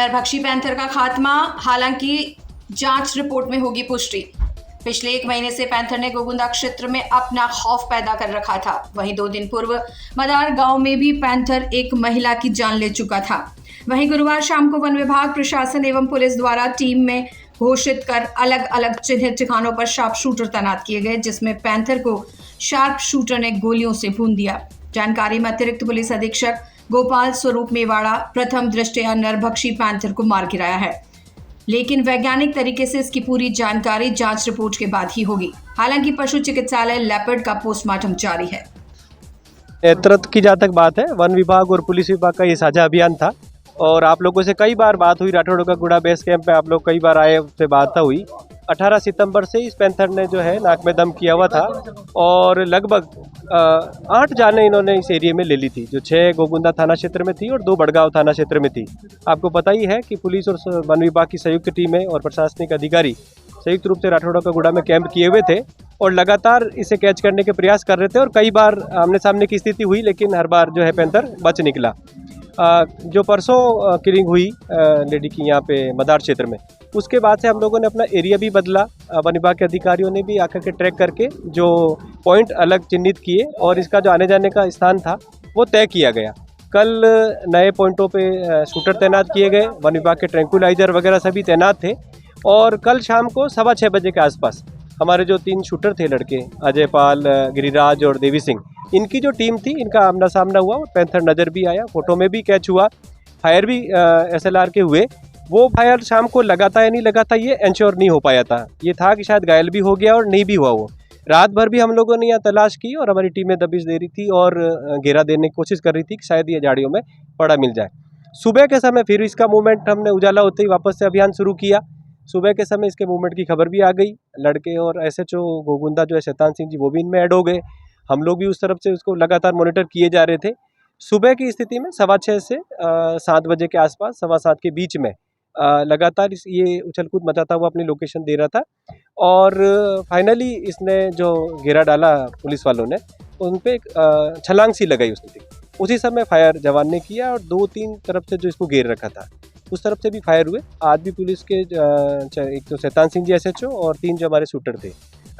नरभक्षी panther का खात्मा, हालांकि जांच रिपोर्ट में होगी पुष्टि। पिछले 1 महीने से पैंथर ने गोगुंदा क्षेत्र में अपना खौफ पैदा कर रखा था। वहीं 2 दिन पूर्व मदार गांव में भी पैंथर एक महिला की जान ले चुका था। वहीं गुरुवार शाम को वन विभाग, प्रशासन एवं पुलिस द्वारा टीम में घोषित कर अलग अलग चिन्हित ठिकानों पर शार्प शूटर तैनात किए गए, जिसमें पैंथर को शार्प शूटर ने गोलियों से भून दिया। जानकारी में अतिरिक्त पुलिस अधीक्षक गोपाल स्वरूप मेवाड़ा प्रथम दृष्टया नरभक्षी पैंथर को मार गिराया है, लेकिन वैज्ञानिक तरीके से इसकी पूरी जानकारी जांच रिपोर्ट के बाद ही होगी। हालांकि पशु चिकित्सालय लेपर्ड का पोस्टमार्टम जारी है। तुरंत की जहाँ तक बात है, वन विभाग और पुलिस विभाग का ये साझा अभियान था और आप लोगों से कई बार बात हुई। राठौड़ का गुड़ा बेस कैंप पे आप लोग कई बार आए, उससे बात हुई। 18 सितंबर से इस पैंथर ने जो है नाक में दम किया हुआ था और लगभग 8 जानें इन्होंने इस एरिया में ले ली थी, जो 6 गोगुंदा थाना क्षेत्र में थी और 2 बड़गांव थाना क्षेत्र में थी। आपको पता ही है कि पुलिस और वन विभाग की संयुक्त टीमें और प्रशासनिक अधिकारी संयुक्त रूप से राठौड़ का गुड़ा में कैंप किए हुए थे और लगातार इसे कैच करने के प्रयास कर रहे थे और कई बार आमने सामने की स्थिति हुई, लेकिन हर बार जो है पैंथर बच निकला। जो परसों किलिंग हुई लेडी की यहाँ पे मदार क्षेत्र में, उसके बाद से हम लोगों ने अपना एरिया भी बदला। वन विभाग के अधिकारियों ने भी आकर के ट्रैक करके जो पॉइंट अलग चिन्हित किए और इसका जो आने जाने का स्थान था वो तय किया गया। कल नए पॉइंटों पे शूटर तैनात किए गए, वन विभाग के ट्रैंकुलाइजर वगैरह सभी तैनात थे और कल शाम को 6:15 बजे के आसपास हमारे जो 3 शूटर थे लड़के, अजय पाल, गिरिराज और देवी सिंह, इनकी जो टीम थी, इनका आमना सामना हुआ और पैंथर नज़र भी आया, फोटो में भी कैच हुआ, फायर भी SLR के हुए। वो फायर शाम को लगाता या नहीं लगाता ये इंश्योर नहीं हो पाया था। ये था कि शायद घायल भी हो गया और नहीं भी हुआ। वो रात भर भी हम लोगों ने यहाँ तलाश की और हमारी टीमें दबिश दे रही थी और घेरा देने की कोशिश कर रही थी कि शायद ये झाड़ियों में पड़ा मिल जाए। सुबह के समय फिर इसका मूवमेंट हमने उजाला होते ही वापस से अभियान शुरू किया। सुबह के समय इसके मूवमेंट की खबर भी आ गई। लड़के और SHO गोगुंदा जो है शैतान सिंह जी, वो भी इनमें ऐड हो गए। हम लोग भी उस तरफ से उसको लगातार मॉनिटर किए जा रहे थे। सुबह की स्थिति में 6:15 से 7 बजे के आसपास, 7:15 के बीच में लगातार ये उछल कूद मचाता हुआ अपनी लोकेशन दे रहा था और फाइनली इसने जो घेरा डाला पुलिस वालों ने, उन पे एक छलांग सी लगाई उसने। उसी समय फायर जवान ने किया और 2-3 तरफ से जो इसको घेर रखा था उस तरफ से भी फायर हुए। आज भी पुलिस के एक तो शैतान सिंह जी SHO और 3 जो हमारे शूटर थे,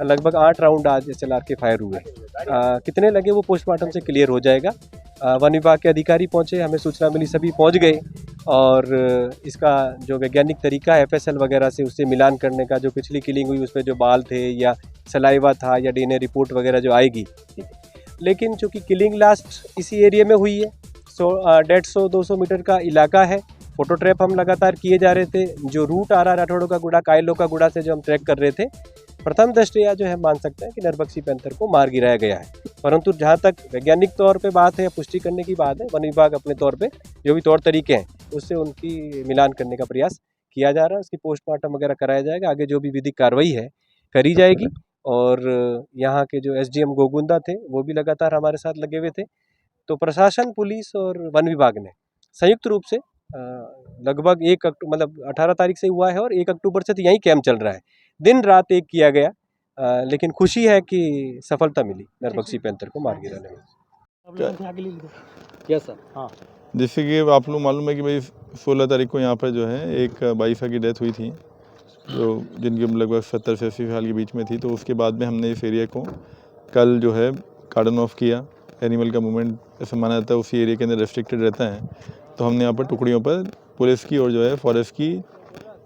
लगभग 8 राउंड आज SLR के फायर हुए। कितने लगे वो पोस्टमार्टम से क्लियर हो जाएगा। वन विभाग के अधिकारी पहुंचे, हमें सूचना मिली, सभी पहुंच गए और इसका जो वैज्ञानिक तरीका है FSL वगैरह से उससे मिलान करने का, जो पिछली किलिंग हुई उसमें जो बाल थे या सलाइवा था या DNA रिपोर्ट वगैरह जो आएगी। लेकिन चूँकि किलिंग लास्ट इसी एरिया में हुई है, 150-200 मीटर का इलाका है। फोटो ट्रैप हम लगातार किए जा रहे थे। जो रूट आ रहा है राठौड़ों का गुड़ा, कायलों का गुड़ा से जो हम ट्रैक कर रहे थे, प्रथम दृष्टया जो है मान सकते हैं कि नरभक्षी पैंथर को मार गिराया गया है। परंतु जहाँ तक वैज्ञानिक तौर पे बात है या पुष्टि करने की बात है, वन विभाग अपने तौर पे जो भी तौर तरीके हैं उससे उनकी मिलान करने का प्रयास किया जा रहा है। उसकी पोस्टमार्टम वगैरह कराया जाएगा, आगे जो भी विधिक कार्रवाई है करी जाएगी। और यहाँ के जो SDM गोगुंदा थे वो भी लगातार हमारे साथ लगे हुए थे। तो प्रशासन, पुलिस और वन विभाग ने संयुक्त रूप से लगभग 18 तारीख से हुआ है और 1 अक्टूबर से तो यही कैंप चल रहा है। दिन रात एक किया गया, लेकिन खुशी है कि सफलता मिली नरभक्षी पैंथर को मार गिराने में। Yes sir. हाँ, जैसे कि आप लोग मालूम है कि भाई 16 तारीख को यहाँ पर जो है एक बाइफा की डेथ हुई थी, जो जिनकी लगभग 70 से 80 साल के बीच में थी। तो उसके बाद में हमने इस एरिया को कल जो है कार्डन ऑफ किया। एनिमल का मूवमेंट ऐसा माना जाता है उसी एरिया के अंदर रेस्ट्रिक्टेड रहता है। तो हमने यहाँ पर टुकड़ियों पर पुलिस की और जो है फॉरेस्ट की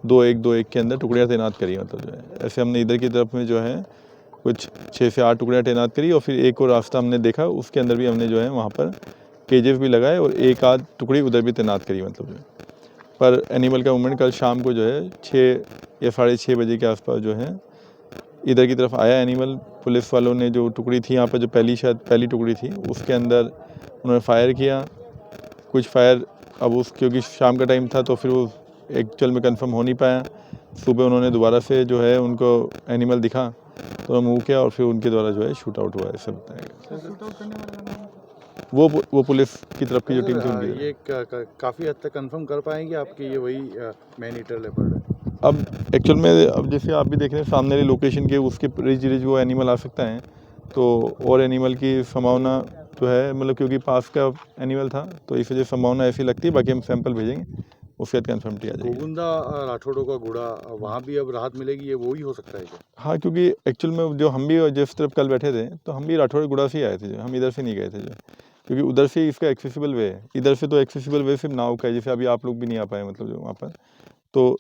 2-1 के अंदर टुकड़ियाँ तैनात करी। मतलब जो है ऐसे हमने इधर की तरफ में जो है कुछ 6 से 8 टुकड़ियाँ तैनात करी और फिर एक और रास्ता हमने देखा, उसके अंदर भी हमने जो है वहाँ पर केजेस भी लगाए और 1-8 टुकड़ी उधर भी तैनात करी। मतलब जो है पर एनिमल का मूवमेंट कल शाम को जो है 6 या 6:30 बजे के आसपास जो है इधर की तरफ आया एनिमल। पुलिस वालों ने जो टुकड़ी थी यहाँ पर, जो पहली टुकड़ी थी, उसके अंदर उन्होंने फायर किया। कुछ फायर अब क्योंकि शाम का टाइम था तो फिर वो एक्चुअल में कंफर्म हो नहीं पाया। सुबह उन्होंने दोबारा से जो है उनको एनिमल दिखा तो मूव किया और फिर उनके द्वारा जो है शूट आउट हुआ, ऐसे बताया। वो पुलिस की तरफ की जो टीम थी उनकी। ये काफ़ी हद तक कंफर्म कर पाएंगे आपकी ये वही मैन ईटर लेपर्ड है? अब एक्चुअल में अब जैसे आप भी देख रहे हैं सामने वाली लोकेशन के उसके रिज वो एनिमल आ सकता है, तो और एनिमल की संभावना जो है, मतलब क्योंकि पास का एनिमल था तो इस वजह से संभावना ऐसी लगती है। बाकी हम सैंपल भेजेंगे, उसके बाद कन्फर्मिटी आ जाएगी। गोविंदा राठौड़ों का गुड़ा वहाँ भी अब राहत मिलेगी, ये वो ही हो सकता है क्या? हाँ, क्योंकि एक्चुअल में जो हम भी जिस तरफ कल बैठे थे तो हम भी राठौड़ गुड़ा से ही आए थे, जो हम इधर से नहीं गए थे, जो क्योंकि उधर से इसका एक्सेसिबल वे है। इधर से तो एक्सेसिबल वे सिर्फ नाव का है, जैसे अभी आप लोग भी नहीं आ पाए, मतलब जो वहाँ पर तो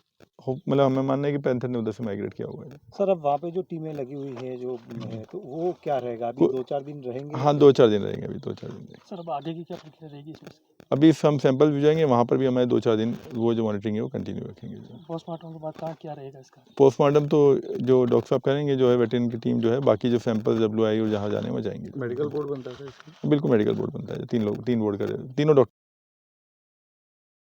मतलब हमें मानना है कि पैंथर ने उधर से माइग्रेट किया हुआ है। सर अब वहाँ पे जो टीमें लगी हुई हैं जो है तो वो क्या रहेगा, अभी को- 2-4 दिन रहेंगे? हाँ, 2-4 दिन रहेंगे, अभी 2-4 दिन रहेंगे। सर अब आगे की क्या प्रक्रिया रहेगी इसमें? अभी हम सैंपल भी जाएंगे, वहाँ पर भी हमारे 2-4 दिन वो जो मॉनिटरिंग है वो कंटिन्यू रखेंगे। पोस्टमार्टम के बाद कहाँ क्या रहेगा इसका? पोस्टमार्टम तो जो डॉक्टर साहब करेंगे, जो है वेटरनरी की टीम जो है, बाकी जो सैंपल WI और जहाँ जाने वो जाएंगे। मेडिकल बोर्ड बनता है इसका? बिल्कुल मेडिकल बोर्ड बनता है, 3 बोर्ड का, तीनों डॉक्टर